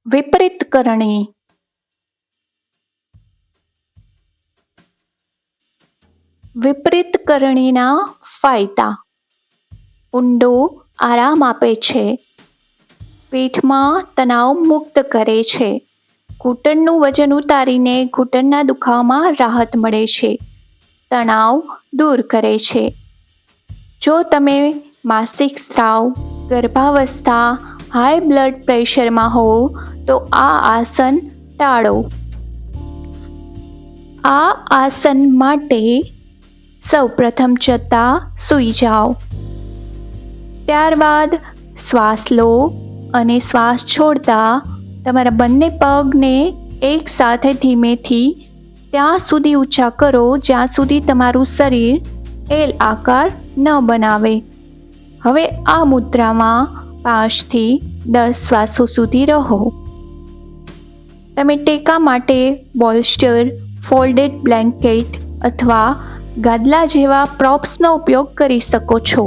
વિપરીત કરણી. વિપરીત કરણીના ફાયદા: ઊંડો આરામ આપે છે, પીઠમાં તણાવ મુક્ત કરે છે, ઘૂંટણનું વજન ઉતારીને ઘૂંટણના દુખાવામાં રાહત મળે છે, તણાવ દૂર કરે છે. જો તમે માસિક સ્રાવ, ગર્ભાવસ્થા, હાઈ બ્લડ પ્રેશરમાં હો તો આ આસન ટાળો. આ આસન માટે સૌપ્રથમ સૂઈ જાઓ. ત્યારબાદ શ્વાસ લો અને શ્વાસ છોડતા તમારા બંને પગને એકસાથે ધીમેથી ત્યાં સુધી ઊંચા કરો જ્યાં સુધી તમારું શરીર એલ આકાર ન બનાવે. હવે આ મુદ્રામાં 5 થી 10 શ્વાસો સુધી રહો. તમે ટેકા માટે બોલ્સ્ટર, ફોલ્ડેડ બ્લેન્કેટ અથવા ગાદલા જેવા પ્રોપ્સનો ઉપયોગ કરી શકો છો.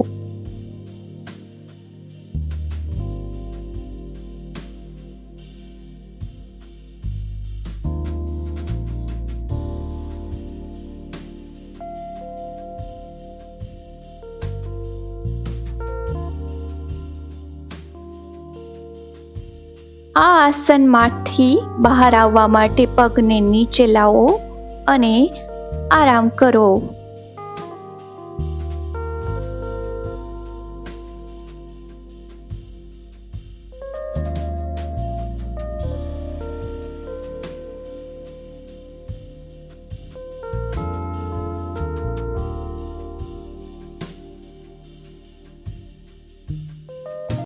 આ આસનમાંથી બહાર આવવા માટે પગને નીચે લાવો અને આરામ કરો.